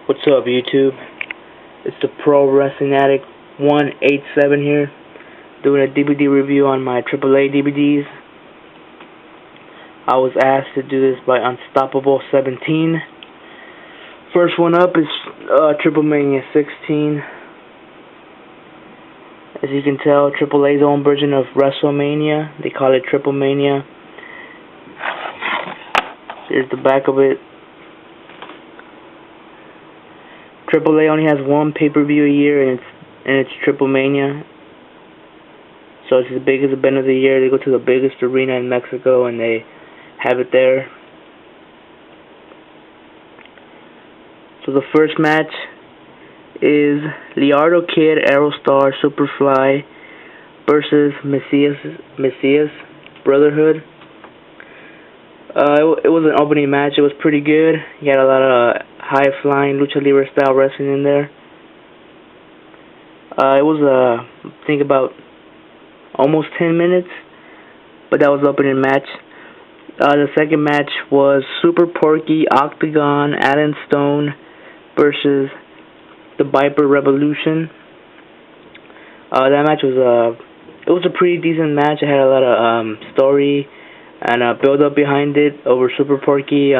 What's up, YouTube? It's the Pro Wrestling Addict 187 here, doing a DVD review on my AAA DVDs. I was asked to do this by Unstoppable 17. First one up is TripleMania 16. As you can tell, AAA's own version of WrestleMania. They call it TripleMania. Here's the back of it. AAA only has one pay-per-view a year, and it's TripleMania. So it's the biggest event of the year. They go to the biggest arena in Mexico, and they have it there. So the first match is Leonardo Kid, Aerostar, Superfly versus Messias Brotherhood. It was an opening match. It was pretty good. You had a lot of high-flying lucha libre style wrestling in there. It was I think about almost 10 minutes, but that was the opening match. The second match was Super Porky, Octagon, Alan Stone versus the Viper Revolution. That match was a pretty decent match. It had a lot of story and build up behind it over Super Porky.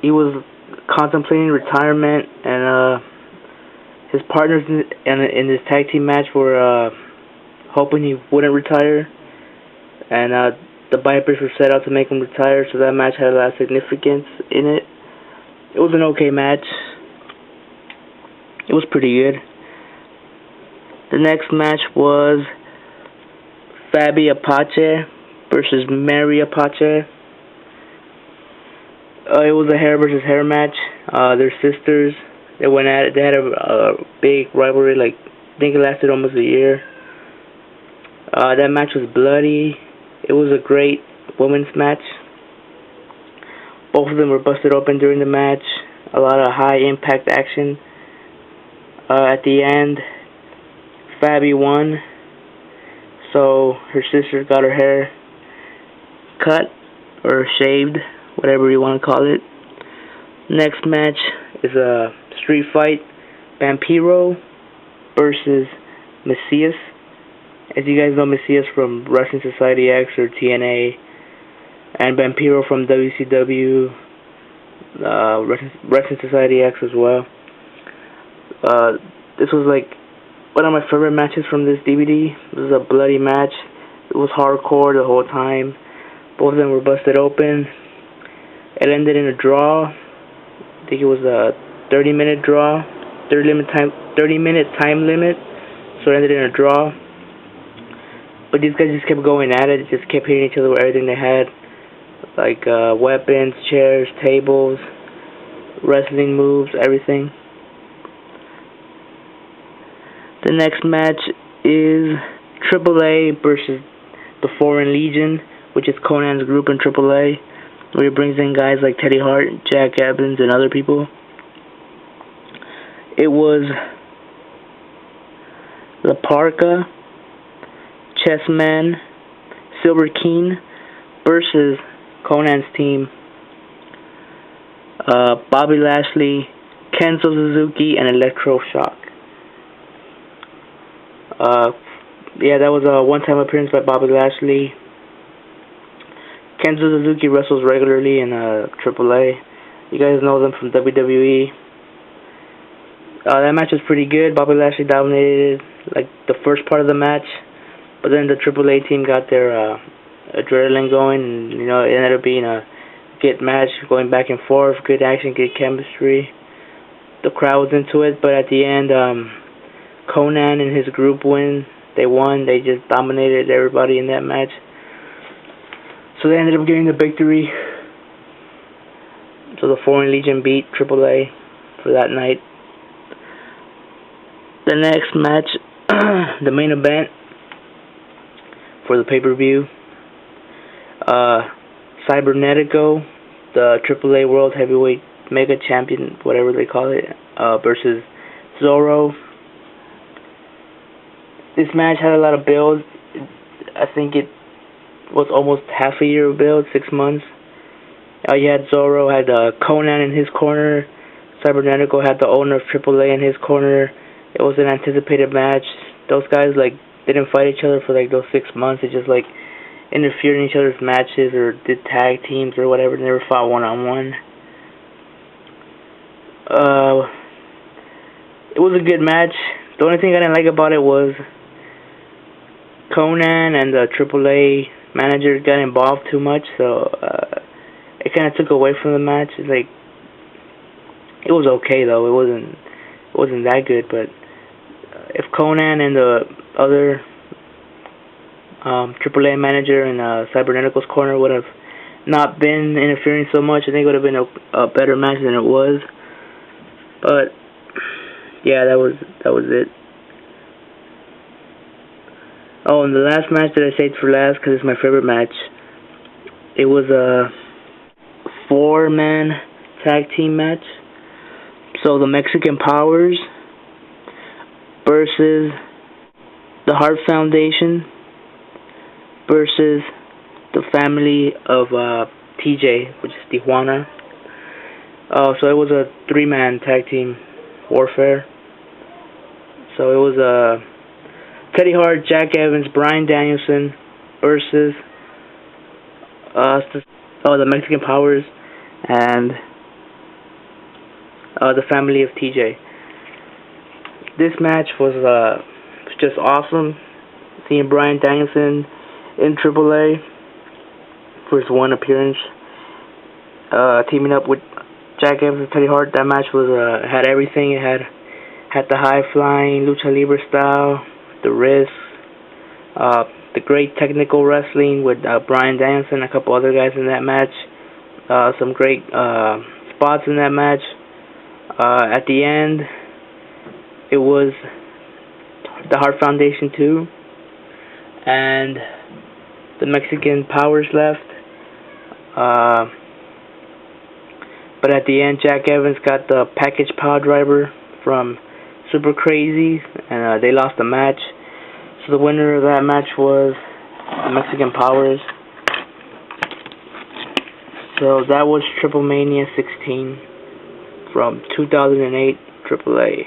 He was contemplating retirement, and his partners in this tag team match were hoping he wouldn't retire, and the Vipers were set out to make him retire, so that match had a lot of significance in it. It was an okay match. It was pretty good. The next match was Fabi Apache versus Mary Apache. It was a hair versus hair match. They're sisters. They went at it. They had a big rivalry. I think it lasted almost a year. That match was bloody. It was a great women's match. Both of them were busted open during the match. A lot of high impact action. At the end, Fabi won. So her sister got her hair cut or shaved, whatever you want to call it. Next match is a street fight. Vampiro versus Messias. As you guys know, Messias from Wrestling Society X or TNA, and Vampiro from WCW, Wrestling Society X as well. This was one of my favorite matches from this DVD. It was a bloody match. It was hardcore the whole time. Both of them were busted open. It ended in a draw. I think it was a 30-minute draw, 30-minute time limit. So it ended in a draw. But these guys just kept going at it. Just kept hitting each other with everything they had, like weapons, chairs, tables, wrestling moves, everything. The next match is AAA versus the Foreign Legion, which is Conan's group in AAA, where he brings in guys like Teddy Hart, Jack Evans, and other people. It was La Parka, Chessman, Silver King versus Conan's team. Bobby Lashley, Kenzo Suzuki, and Electroshock. That was a one-time appearance by Bobby Lashley. Kenzo Suzuki wrestles regularly in AAA. You guys know them from WWE. That match was pretty good. Bobby Lashley dominated the first part of the match, but then the AAA team got their adrenaline going, and it ended up being a good match, going back and forth, good action, good chemistry. The crowd was into it, but at the end, Conan and his group win. They won. They just dominated everybody in that match. So they ended up getting the victory. So the Foreign Legion beat AAA for that night. The next match, the main event for the pay-per-view, Cybernetico, the AAA World Heavyweight Mega Champion, whatever they call it, versus Zorro. This match had a lot of build. I think it was almost half a year of build, 6 months. You had Zorro, had Conan in his corner, Cybernetical had the owner of AAA in his corner. It was an anticipated match. Those guys like didn't fight each other for like those 6 months. They just like interfered in each other's matches or did tag teams or whatever. They never fought one-on-one. It was a good match. The only thing I didn't like about it was Conan and the AAA manager got involved too much, so it kind of took away from the match. It's like it was okay though. It wasn't that good, but if Conan and the other AAA manager in Cybernetical's corner would have not been interfering so much, I think it would have been a better match than it was. But yeah, that was it. Oh, and the last match that I saved for last because it's my favorite match. It was a 4-man tag team match. So the Mexican Powers versus the Hart Foundation versus the family of TJ, which is Tijuana. So it was a 3-man tag team warfare. So it was Teddy Hart, Jack Evans, Bryan Danielson versus the Mexican Powers and the family of TJ. This match was just awesome. Seeing Bryan Danielson in AAA for his one appearance, teaming up with Jack Evans and Teddy Hart. That match was had everything. It had the high flying lucha libre style, the wrists, the great technical wrestling with Bryan Danielson and a couple other guys in that match. Some great spots in that match. At the end, it was the Hart Foundation 2 and the Mexican Powers left. But at the end, Jack Evans got the package power driver from Super Crazy, and they lost the match. So the winner of that match was the Mexican Powers. So that was TripleMania 16 from 2008 AAA.